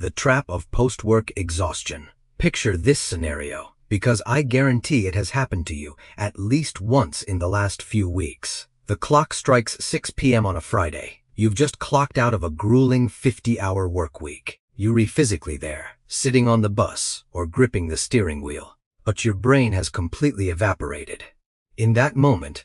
The trap of post-work exhaustion. Picture this scenario, because I guarantee it has happened to you at least once in the last few weeks. The clock strikes 6 p.m. on a Friday. You've just clocked out of a grueling 50-hour work week. You're physically there, sitting on the bus or gripping the steering wheel, but your brain has completely evaporated. In that moment,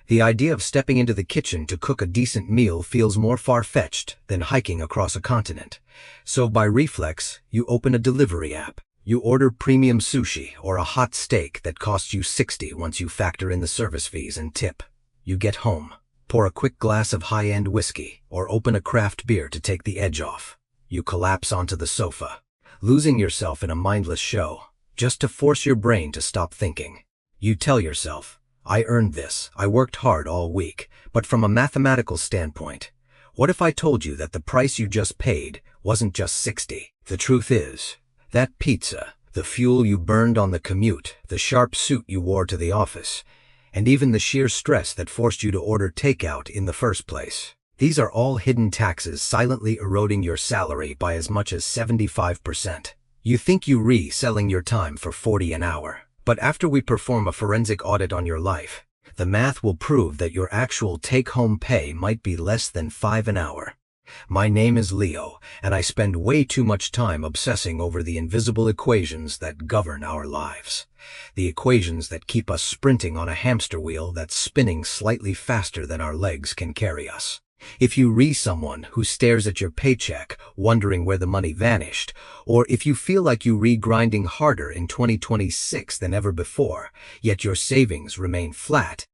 the idea of stepping into the kitchen to cook a decent meal feels more far-fetched than hiking across a continent. So by reflex, you open a delivery app. You order premium sushi or a hot steak that costs you $60 once you factor in the service fees and tip. You get home, pour a quick glass of high-end whiskey or open a craft beer to take the edge off. You collapse onto the sofa, losing yourself in a mindless show, just to force your brain to stop thinking. You tell yourself, I earned this, I worked hard all week, but from a mathematical standpoint, what if I told you that the price you just paid wasn't just $60? The truth is, that pizza, the fuel you burned on the commute, the sharp suit you wore to the office, and even the sheer stress that forced you to order takeout in the first place. These are all hidden taxes silently eroding your salary by as much as 75%. You think you're selling your time for $40 an hour. But after we perform a forensic audit on your life, the math will prove that your actual take-home pay might be less than $5 an hour. My name is Leo, and I spend way too much time obsessing over the invisible equations that govern our lives. The equations that keep us sprinting on a hamster wheel that's spinning slightly faster than our legs can carry us. If you someone who stares at your paycheck, wondering where the money vanished, or if you feel like you grinding harder in 2026 than ever before, yet your savings remain flat,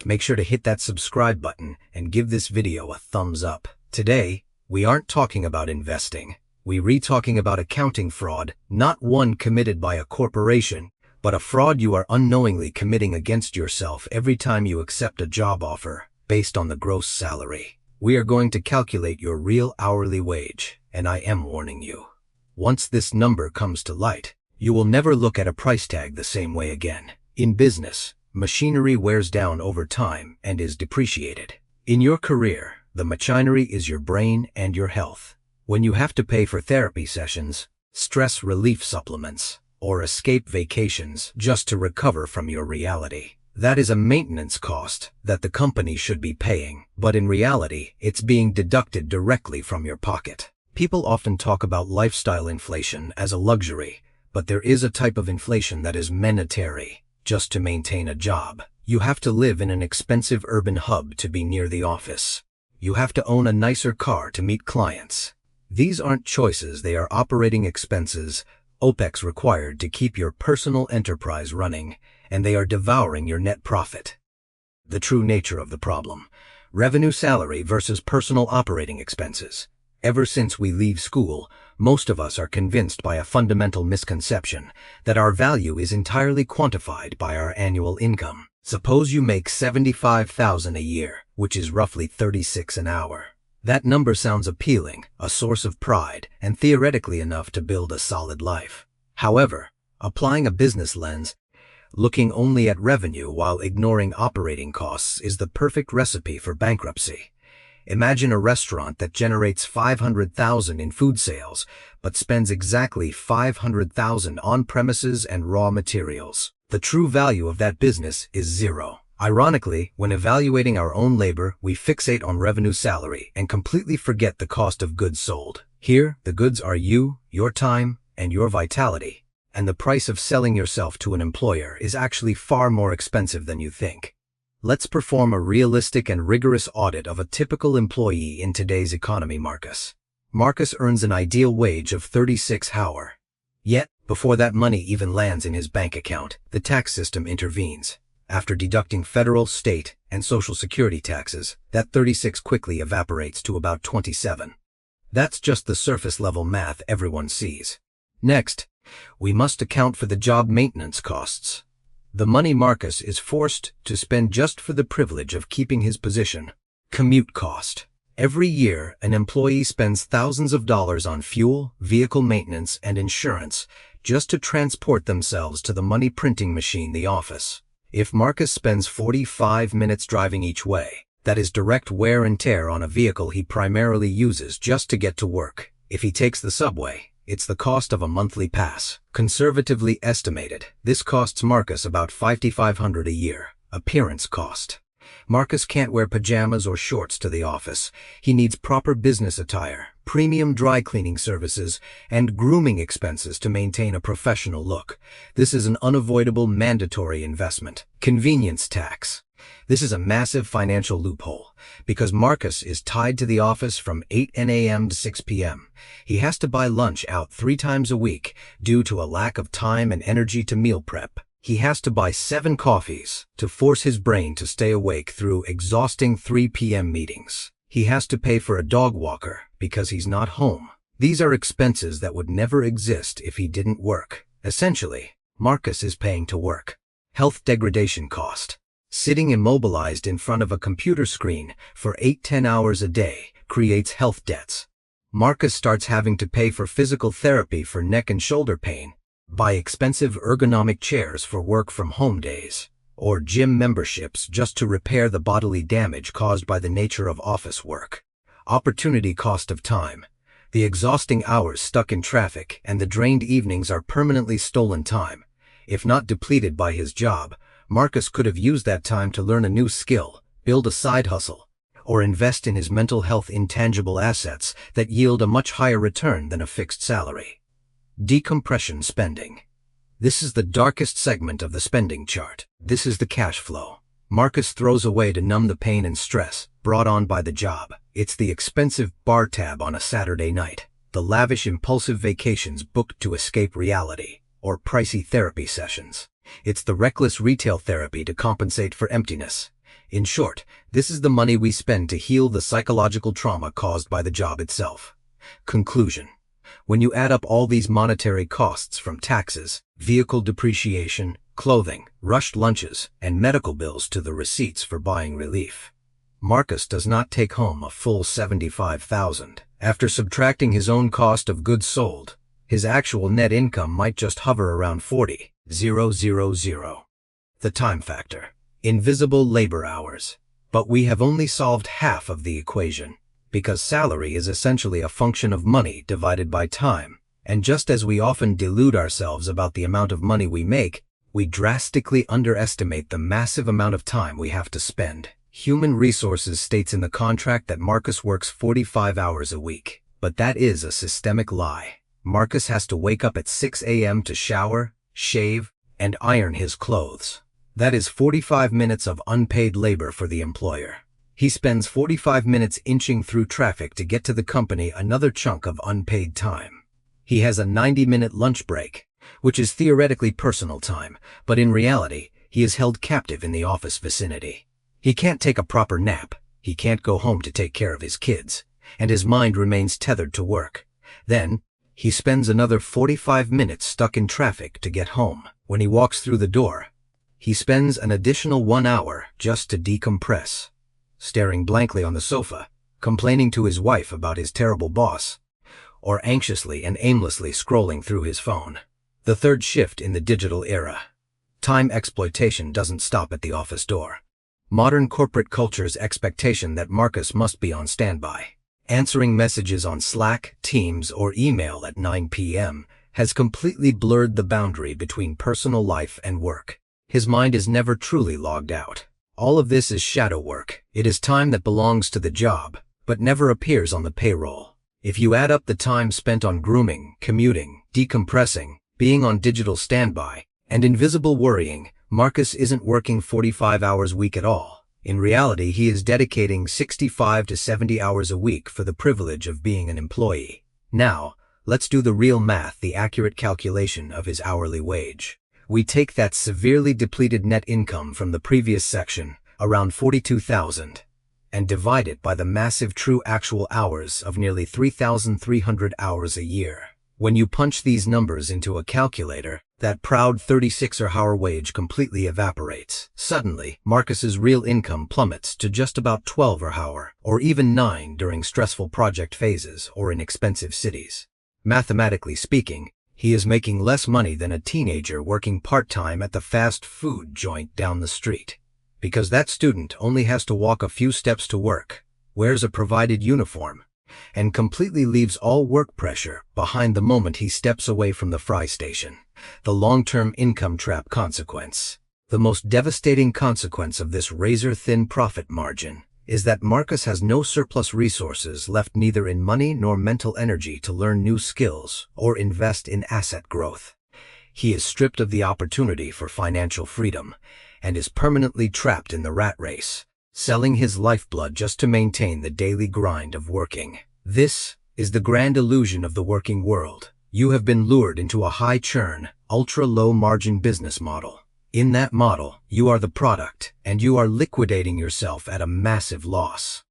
make sure to hit that subscribe button and give this video a thumbs up. Today, we aren't talking about investing. We're talking about accounting fraud, not one committed by a corporation, but a fraud you are unknowingly committing against yourself every time you accept a job offer based on the gross salary. We are going to calculate your real hourly wage, and I am warning you. Once this number comes to light, you will never look at a price tag the same way again. In business, machinery wears down over time and is depreciated. In your career, the machinery is your brain and your health. When you have to pay for therapy sessions, stress relief supplements, or escape vacations just to recover from your reality, that is a maintenance cost that the company should be paying, but in reality, it's being deducted directly from your pocket. People often talk about lifestyle inflation as a luxury, but there is a type of inflation that is monetary. Just to maintain a job, you have to live in an expensive urban hub to be near the office. You have to own a nicer car to meet clients. These aren't choices, they are operating expenses, OPEX required to keep your personal enterprise running, and they are devouring your net profit. The true nature of the problem: revenue salary versus personal operating expenses. Ever since we leave school, most of us are convinced by a fundamental misconception that our value is entirely quantified by our annual income. Suppose you make $75,000 a year, which is roughly $36 an hour. That number sounds appealing, a source of pride, and theoretically enough to build a solid life. However, applying a business lens, looking only at revenue while ignoring operating costs is the perfect recipe for bankruptcy. Imagine a restaurant that generates $500,000 in food sales, but spends exactly $500,000 on premises and raw materials. The true value of that business is zero. Ironically, when evaluating our own labor, we fixate on revenue salary and completely forget the cost of goods sold. Here, the goods are you, your time, and your vitality. And the price of selling yourself to an employer is actually far more expensive than you think. Let's perform a realistic and rigorous audit of a typical employee in today's economy. Marcus earns an ideal wage of $36 an hour. Yet, before that money even lands in his bank account, the tax system intervenes. After deducting federal, state, and social security taxes, that 36 quickly evaporates to about 27. That's just the surface-level math everyone sees. Next, we must account for the job maintenance costs. The money Marcus is forced to spend just for the privilege of keeping his position. Commute cost. Every year, an employee spends thousands of dollars on fuel, vehicle maintenance, and insurance just to transport themselves to the money printing machine, the office. If Marcus spends 45 minutes driving each way, that is direct wear and tear on a vehicle he primarily uses just to get to work. If he takes the subway, It's the cost of a monthly pass. Conservatively estimated, this costs Marcus about $5,500 a year. Appearance cost. Marcus can't wear pajamas or shorts to the office. He needs proper business attire, premium dry cleaning services, and grooming expenses to maintain a professional look. This is an unavoidable mandatory investment. Convenience tax. This is a massive financial loophole, because Marcus is tied to the office from 8 a.m. to 6 p.m. He has to buy lunch out 3 times a week due to a lack of time and energy to meal prep. He has to buy 7 coffees to force his brain to stay awake through exhausting 3 p.m. meetings. He has to pay for a dog walker because he's not home. These are expenses that would never exist if he didn't work. Essentially, Marcus is paying to work. Health degradation cost. Sitting immobilized in front of a computer screen for 8-10 hours a day creates health debts. Marcus starts having to pay for physical therapy for neck and shoulder pain, buy expensive ergonomic chairs for work-from-home days, or gym memberships just to repair the bodily damage caused by the nature of office work. Opportunity cost of time. The exhausting hours stuck in traffic and the drained evenings are permanently stolen time. If not depleted by his job, Marcus could have used that time to learn a new skill, build a side hustle, or invest in his mental health intangible assets that yield a much higher return than a fixed salary. Decompression spending. This is the darkest segment of the spending chart. This is the cash flow Marcus throws away to numb the pain and stress brought on by the job. It's the expensive bar tab on a Saturday night, the lavish impulsive vacations booked to escape reality, or pricey therapy sessions. It's the reckless retail therapy to compensate for emptiness. In short, this is the money we spend to heal the psychological trauma caused by the job itself. Conclusion. When you add up all these monetary costs from taxes, vehicle depreciation, clothing, rushed lunches, and medical bills to the receipts for buying relief, Marcus does not take home a full $75,000. After subtracting his own cost of goods sold, his actual net income might just hover around $40,000. The time factor. Invisible labor hours. But we have only solved half of the equation, because salary is essentially a function of money divided by time, and just as we often delude ourselves about the amount of money we make, we drastically underestimate the massive amount of time we have to spend. Human Resources states in the contract that Marcus works 45 hours a week, but that is a systemic lie. Marcus has to wake up at 6 a.m. to shower, shave, and iron his clothes. That is 45 minutes of unpaid labor for the employer. He spends 45 minutes inching through traffic to get to the company, another chunk of unpaid time. He has a 90-minute lunch break, which is theoretically personal time, but in reality, he is held captive in the office vicinity. He can't take a proper nap, he can't go home to take care of his kids, and his mind remains tethered to work. Then, he spends another 45 minutes stuck in traffic to get home. When he walks through the door, he spends an additional 1 hour just to decompress, staring blankly on the sofa, complaining to his wife about his terrible boss, or anxiously and aimlessly scrolling through his phone. The third shift in the digital era. Time exploitation doesn't stop at the office door. Modern corporate culture's expectation that Marcus must be on standby, answering messages on Slack, Teams, or email at 9 p.m. has completely blurred the boundary between personal life and work. His mind is never truly logged out. All of this is shadow work. It is time that belongs to the job, but never appears on the payroll. If you add up the time spent on grooming, commuting, decompressing, being on digital standby, and invisible worrying, Marcus isn't working 45 hours a week at all. In reality, he is dedicating 65 to 70 hours a week for the privilege of being an employee. Now, let's do the real math, the accurate calculation of his hourly wage. We take that severely depleted net income from the previous section, around $42,000, and divide it by the massive true actual hours of nearly 3,300 hours a year. When you punch these numbers into a calculator, that proud 36-hour wage completely evaporates. Suddenly, Marcus's real income plummets to just about 12 per hour, or even 9 during stressful project phases or in expensive cities. Mathematically speaking, he is making less money than a teenager working part-time at the fast food joint down the street. Because that student only has to walk a few steps to work, wears a provided uniform, and completely leaves all work pressure behind the moment he steps away from the fry station. The long-term income trap consequence. The most devastating consequence of this razor-thin profit margin is that Marcus has no surplus resources left, neither in money nor mental energy, to learn new skills or invest in asset growth. He is stripped of the opportunity for financial freedom and is permanently trapped in the rat race, selling his lifeblood just to maintain the daily grind of working. This is the grand illusion of the working world. You have been lured into a high-churn, ultra-low-margin business model. In that model, you are the product, and you are liquidating yourself at a massive loss.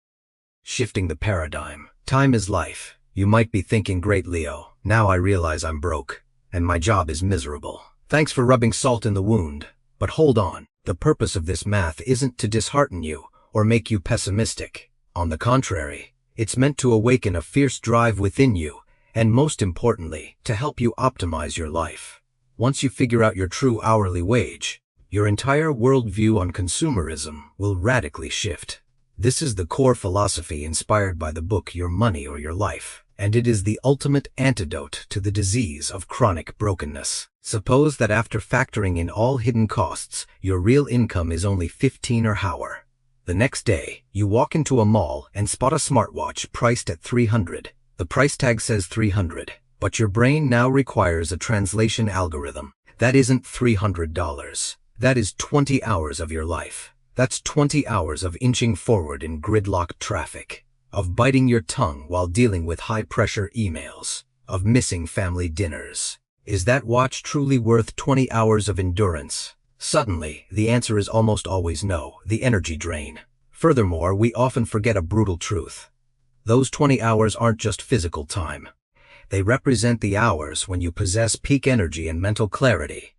Shifting the paradigm. Time is life. You might be thinking, great Leo, now I realize I'm broke, and my job is miserable. Thanks for rubbing salt in the wound. But hold on, the purpose of this math isn't to dishearten you or make you pessimistic. On the contrary, it's meant to awaken a fierce drive within you, and most importantly, to help you optimize your life. Once you figure out your true hourly wage, your entire worldview on consumerism will radically shift. This is the core philosophy inspired by the book Your Money or Your Life, and it is the ultimate antidote to the disease of chronic brokenness. Suppose that after factoring in all hidden costs, your real income is only $15 an hour. The next day, you walk into a mall and spot a smartwatch priced at $300. The price tag says $300. But your brain now requires a translation algorithm. That isn't $300. That is 20 hours of your life. That's 20 hours of inching forward in gridlocked traffic, of biting your tongue while dealing with high-pressure emails, of missing family dinners. Is that watch truly worth 20 hours of endurance? Suddenly, the answer is almost always no, the energy drain. Furthermore, we often forget a brutal truth. Those 20 hours aren't just physical time. They represent the hours when you possess peak energy and mental clarity,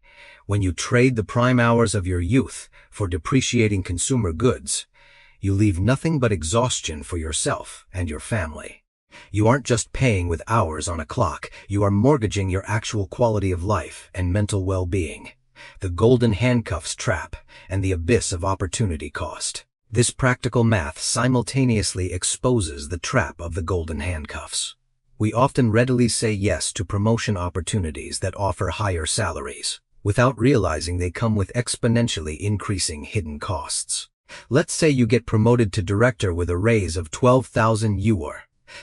when you trade the prime hours of your youth for depreciating consumer goods. You leave nothing but exhaustion for yourself and your family. You aren't just paying with hours on a clock, you are mortgaging your actual quality of life and mental well-being. The golden handcuffs trap and the abyss of opportunity cost. This practical math simultaneously exposes the trap of the golden handcuffs. We often readily say yes to promotion opportunities that offer higher salaries, without realizing they come with exponentially increasing hidden costs. Let's say you get promoted to director with a raise of 12,000 €.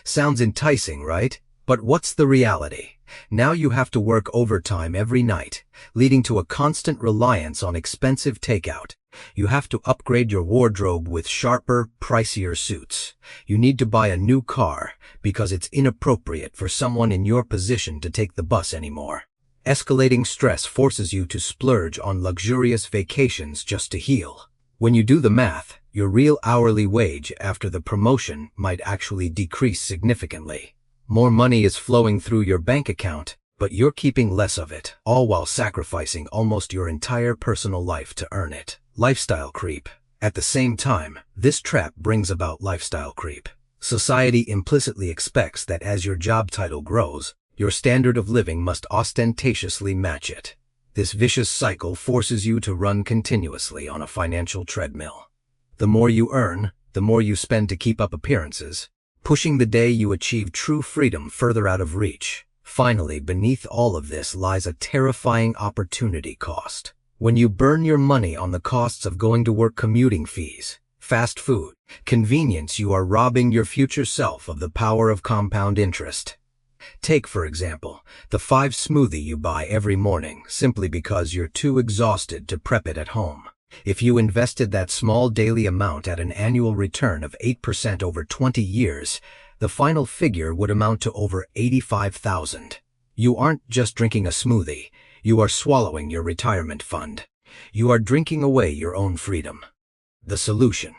Sounds enticing, right? But what's the reality? Now you have to work overtime every night, leading to a constant reliance on expensive takeout. You have to upgrade your wardrobe with sharper, pricier suits. You need to buy a new car because it's inappropriate for someone in your position to take the bus anymore. Escalating stress forces you to splurge on luxurious vacations just to heal. When you do the math, your real hourly wage after the promotion might actually decrease significantly. More money is flowing through your bank account, but you're keeping less of it, all while sacrificing almost your entire personal life to earn it. Lifestyle creep. At the same time, this trap brings about lifestyle creep. Society implicitly expects that as your job title grows, your standard of living must ostentatiously match it. This vicious cycle forces you to run continuously on a financial treadmill. The more you earn, the more you spend to keep up appearances, pushing the day you achieve true freedom further out of reach. Finally, beneath all of this lies a terrifying opportunity cost. When you burn your money on the costs of going to work, commuting fees, fast food, convenience, you are robbing your future self of the power of compound interest. Take, for example, the 5 smoothie you buy every morning simply because you're too exhausted to prep it at home. If you invested that small daily amount at an annual return of 8% over 20 years, the final figure would amount to over $85,000. You aren't just drinking a smoothie, you are swallowing your retirement fund. You are drinking away your own freedom. The solution: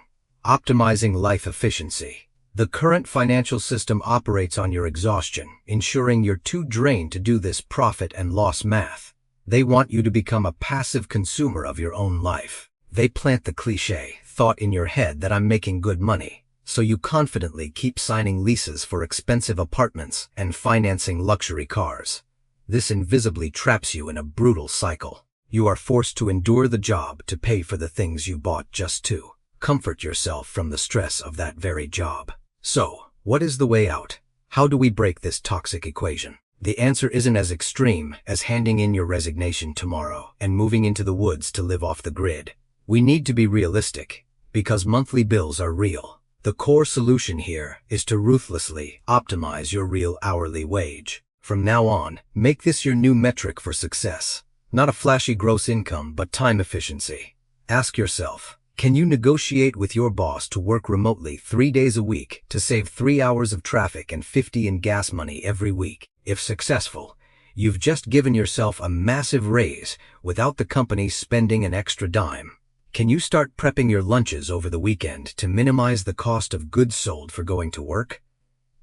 optimizing life efficiency. The current financial system operates on your exhaustion, ensuring you're too drained to do this profit and loss math. They want you to become a passive consumer of your own life. They plant the cliché thought in your head that I'm making good money, so you confidently keep signing leases for expensive apartments and financing luxury cars. This invisibly traps you in a brutal cycle. You are forced to endure the job to pay for the things you bought just to comfort yourself from the stress of that very job. So, What is the way out? How do we break this toxic equation? The answer isn't as extreme as handing in your resignation tomorrow and moving into the woods to live off the grid. We need to be realistic, because monthly bills are real. The core solution here is to ruthlessly optimize your real hourly wage. From now on, make this your new metric for success. Not a flashy gross income, but time efficiency. Ask yourself, can you negotiate with your boss to work remotely 3 days a week to save 3 hours of traffic and $50 in gas money every week? If successful, you've just given yourself a massive raise without the company spending an extra dime. Can you start prepping your lunches over the weekend to minimize the cost of goods sold for going to work?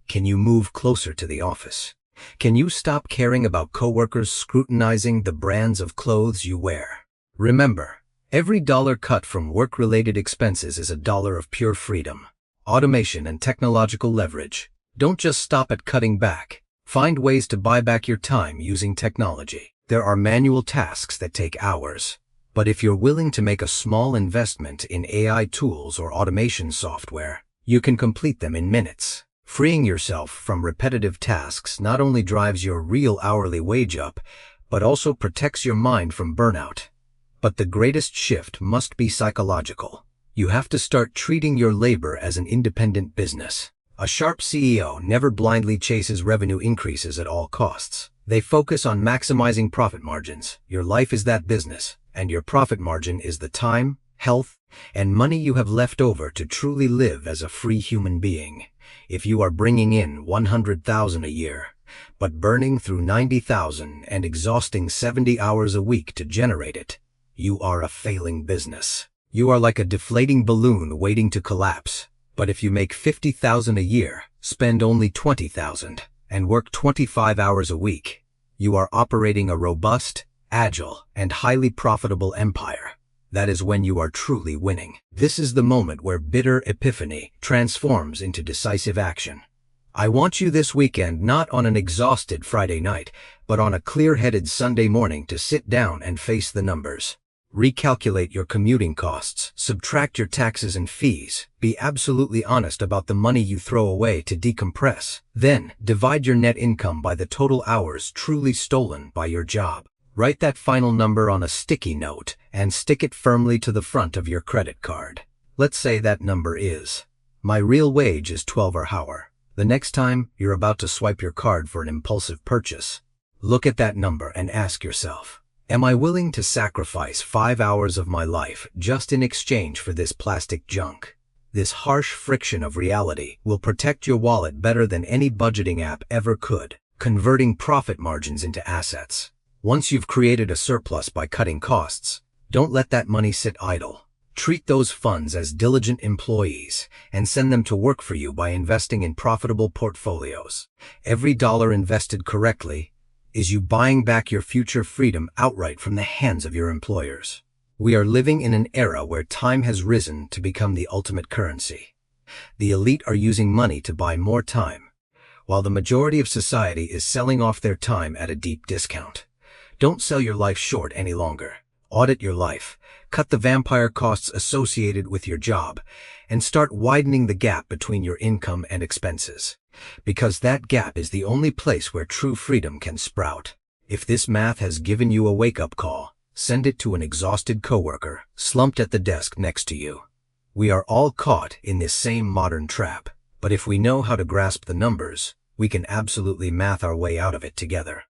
Can you move closer to the office? Can you stop caring about coworkers scrutinizing the brands of clothes you wear? Remember, every dollar cut from work-related expenses is a dollar of pure freedom. Automation and technological leverage. Don't just stop at cutting back. Find ways to buy back your time using technology. There are manual tasks that take hours. But if you're willing to make a small investment in AI tools or automation software, you can complete them in minutes. Freeing yourself from repetitive tasks not only drives your real hourly wage up, but also protects your mind from burnout. But the greatest shift must be psychological. You have to start treating your labor as an independent business. A sharp CEO never blindly chases revenue increases at all costs. They focus on maximizing profit margins. Your life is that business, and your profit margin is the time, health, and money you have left over to truly live as a free human being. If you are bringing in $100,000 a year, but burning through $90,000 and exhausting 70 hours a week to generate it, you are a failing business. You are like a deflating balloon waiting to collapse. But if you make $50,000 a year, spend only $20,000, and work 25 hours a week, you are operating a robust, agile, and highly profitable empire. That is when you are truly winning. This is the moment where bitter epiphany transforms into decisive action. I want you this weekend not on an exhausted Friday night, but on a clear-headed Sunday morning to sit down and face the numbers. Recalculate your commuting costs, subtract your taxes and fees, be absolutely honest about the money you throw away to decompress. Then, divide your net income by the total hours truly stolen by your job. Write that final number on a sticky note and stick it firmly to the front of your credit card. Let's say that number is, my real wage is $12 an hour. The next time you're about to swipe your card for an impulsive purchase, look at that number and ask yourself, am I willing to sacrifice 5 hours of my life just in exchange for this plastic junk? This harsh friction of reality will protect your wallet better than any budgeting app ever could, converting profit margins into assets. Once you've created a surplus by cutting costs, don't let that money sit idle. Treat those funds as diligent employees and send them to work for you by investing in profitable portfolios. Every dollar invested correctly is you buying back your future freedom outright from the hands of your employers. We are living in an era where time has risen to become the ultimate currency. The elite are using money to buy more time, while the majority of society is selling off their time at a deep discount. Don't sell your life short any longer. Audit your life, cut the vampire costs associated with your job, and start widening the gap between your income and expenses. Because that gap is the only place where true freedom can sprout. If this math has given you a wake-up call, send it to an exhausted coworker, slumped at the desk next to you. We are all caught in this same modern trap, but if we know how to grasp the numbers, we can absolutely math our way out of it together.